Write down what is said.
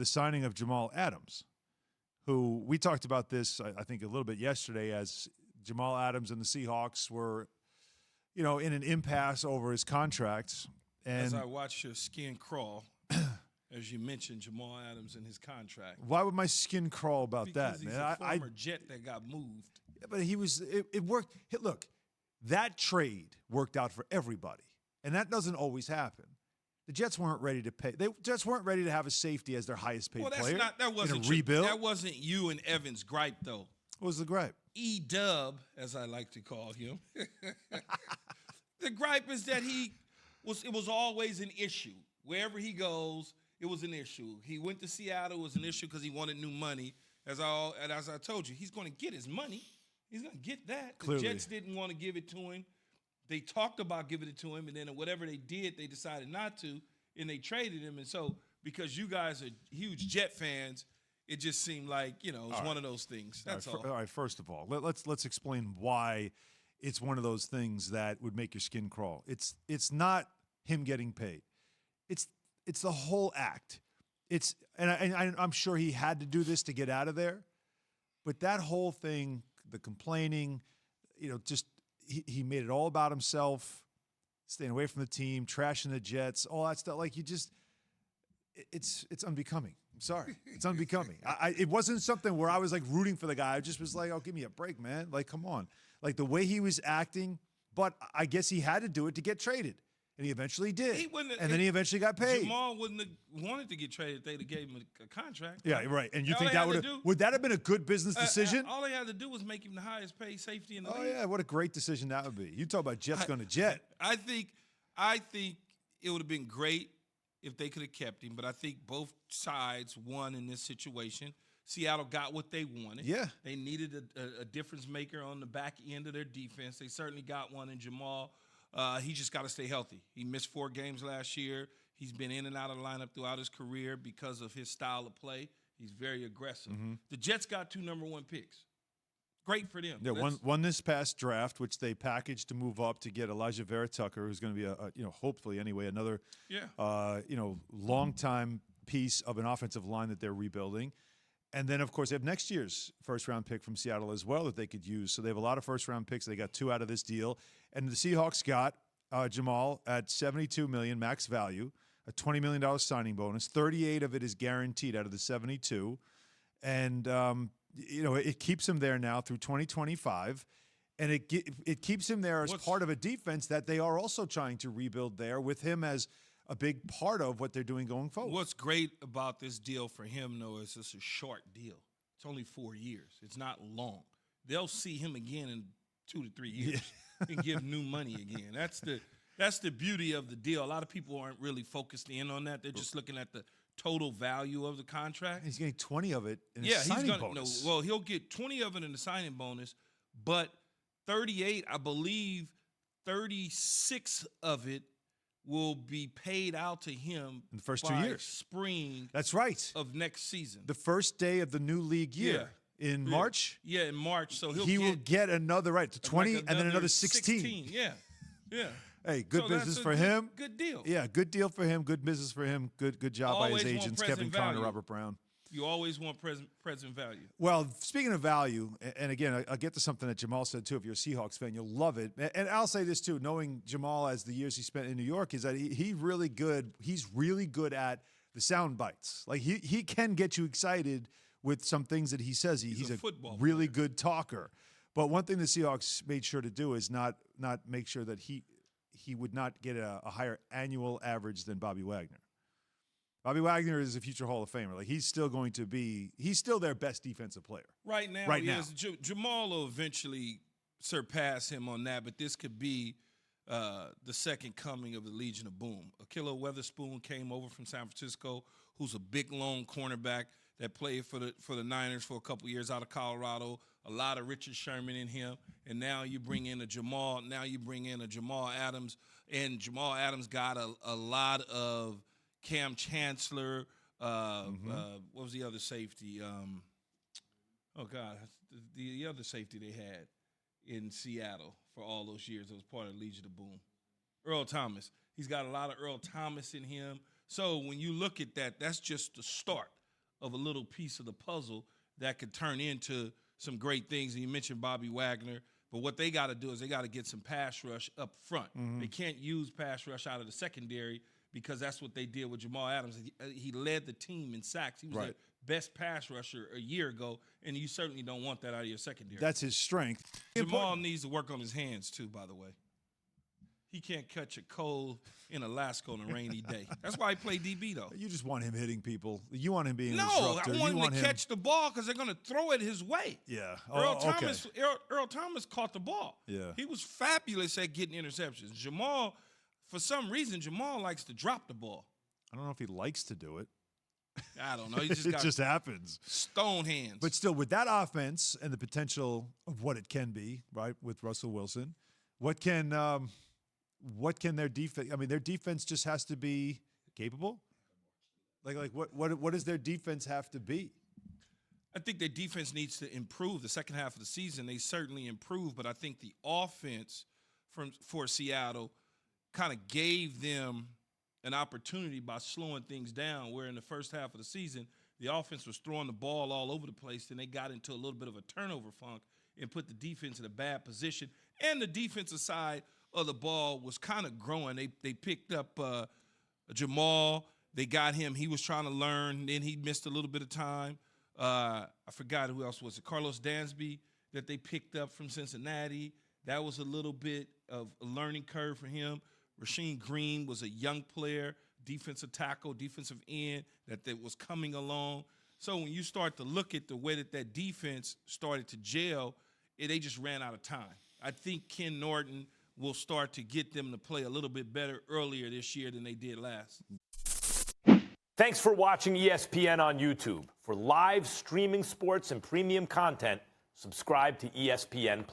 the signing of Jamal Adams, who we talked about this, I think, a little bit yesterday, as Jamal Adams and the Seahawks were, in an impasse over his contracts. And as I watched your skin crawl, as you mentioned Jamal Adams and his contract. Why would my skin crawl about because that, he's man? a former Jet that got moved. Yeah, but it worked. Look, that trade worked out for everybody, and that doesn't always happen. The Jets weren't ready to pay. The Jets weren't ready to have a safety as their highest paid player. That wasn't in a rebuild. That wasn't you and Evan's gripe, though. What was the gripe? E-Dub, as I like to call him. The gripe is that it was always an issue. Wherever he goes, it was an issue. He went to Seattle, it was an issue because he wanted new money. As I told you, he's going to get his money. He's going to get that. Clearly. The Jets didn't want to give it to him. They talked about giving it to him, and then whatever they did, they decided not to, and they traded him. And so, because you guys are huge Jet fans, it just seemed like, it's one of those things. That's all. All right, first of all, let's explain why it's one of those things that would make your skin crawl. It's not him getting paid. It's the whole act. I'm sure he had to do this to get out of there, but that whole thing, the complaining, just he made it all about himself, staying away from the team, trashing the Jets, all that stuff. Like it's unbecoming. I'm sorry, it's unbecoming. It wasn't something where I was like rooting for the guy. I just was like, oh, give me a break, man. Like, come on. Like the way he was acting, but I guess he had to do it to get traded. And he eventually did. Then he eventually got paid. Jamal wouldn't have wanted to get traded if they'd have gave him a contract. Yeah, right. And you think that would that have been a good business decision? All they had to do was make him the highest paid safety in the league. Oh, yeah. What a great decision that would be. You talk about Jets going to Jet. I think it would have been great if they could have kept him, but I think both sides won in this situation. Seattle got what they wanted. Yeah. They needed a difference maker on the back end of their defense. They certainly got one in Jamal. He just got to stay healthy. He missed 4 games last year. He's been in and out of the lineup throughout his career because of his style of play. He's very aggressive. Mm-hmm. The Jets got 2 number 1 picks. Great for them. Yeah, one this past draft, which they packaged to move up to get Elijah Vera Tucker, who's going to be hopefully anyway, another long-time piece of an offensive line that they're rebuilding. And then, of course, they have next year's first-round pick from Seattle as well that they could use. So they have a lot of first-round picks. They got 2 out of this deal. And the Seahawks got Jamal at $72 million max value, a $20 million signing bonus. 38 of it is guaranteed out of the 72. And, it keeps him there now through 2025. And it keeps him there as part of a defense that they are also trying to rebuild there with him as a big part of what they're doing going forward. What's great about this deal for him, though, is it's a short deal. It's only 4 years. It's not long. They'll see him again in 2 to 3 years and give new money again. That's the beauty of the deal. A lot of people aren't really focused in on that. They're just looking at the total value of the contract. He's getting 20 of it in a signing bonus. Well, he'll get 20 of it in the signing bonus, but 38, I believe 36 of it will be paid out to him in the first 2 years. Spring. That's right. Of next season. The first day of the new league year. Yeah. In March? Yeah, in March. So he will get another to 20 and then another 16. Yeah. Hey, good business for him. Good deal. Yeah, good deal for him. Good business for him. Good job by his agents, Kevin Conner, Robert Brown. You always want present value. Well, speaking of value, and again, I'll get to something that Jamal said too. If you're a Seahawks fan, you'll love it. And I'll say this too, knowing Jamal as the years he spent in New York, is that he's really good. He's really good at the sound bites. Like he can get you excited with some things that he says. He's a really good talker. But one thing the Seahawks made sure to do is not make sure that he would not get a higher annual average than Bobby Wagner. Bobby Wagner is a future Hall of Famer. Like he's still their best defensive player. Right now. Jamal will eventually surpass him on that, but this could be the second coming of the Legion of Boom. Akilo Weatherspoon came over from San Francisco, who's a big, long cornerback that played for the Niners for a couple years out of Colorado. A lot of Richard Sherman in him, and now you bring in a Jamal. Now you bring in a Jamal Adams, and Jamal Adams got a lot of Cam Chancellor. What was the other safety? The other safety they had in Seattle for all those years. That was part of Legion of Boom. Earl Thomas. He's got a lot of Earl Thomas in him. So when you look at that, that's just the start of a little piece of the puzzle that could turn into some great things. And you mentioned Bobby Wagner, but what they got to do is they got to get some pass rush up front. They can't use pass rush out of the secondary because that's what they did with Jamal Adams. He led the team in sacks. He was the best pass rusher a year ago, and you certainly don't want that out of your secondary. That's his strength. Jamal needs to work on his hands too, by the way. He can't catch a cold in Alaska on a rainy day. That's why he played DB, though. You just want him hitting people. You want him being a No, disruptor. I want him to catch the ball because they're going to throw it his way. Yeah. Earl Thomas caught the ball. Yeah. He was fabulous at getting interceptions. Jamal, for some reason, Jamal likes to drop the ball. I don't know if he likes to do it. I don't know. He just It got just happens. stone hands. But still, with that offense and the potential of what it can be, right, with Russell Wilson, what can their defense? I mean, their defense just has to be capable. Like what does their defense have to be? I think their defense needs to improve. The second half of the season, they certainly improved, but I think the offense for Seattle kind of gave them an opportunity by slowing things down, where in the first half of the season, the offense was throwing the ball all over the place, and they got into a little bit of a turnover funk and put the defense in a bad position. And the defensive side of the ball was kind of growing. They picked up Jamal. They got him. He was trying to learn. Then he missed a little bit of time. I forgot who else was it. Carlos Dansby that they picked up from Cincinnati. That was a little bit of a learning curve for him. Rasheem Green was a young player, defensive tackle, defensive end that was coming along. So when you start to look at the way that defense started to gel, they just ran out of time. I think Ken Norton will start to get them to play a little bit better earlier this year than they did last. Thanks for watching ESPN on YouTube. For live streaming sports and premium content, subscribe to ESPN+.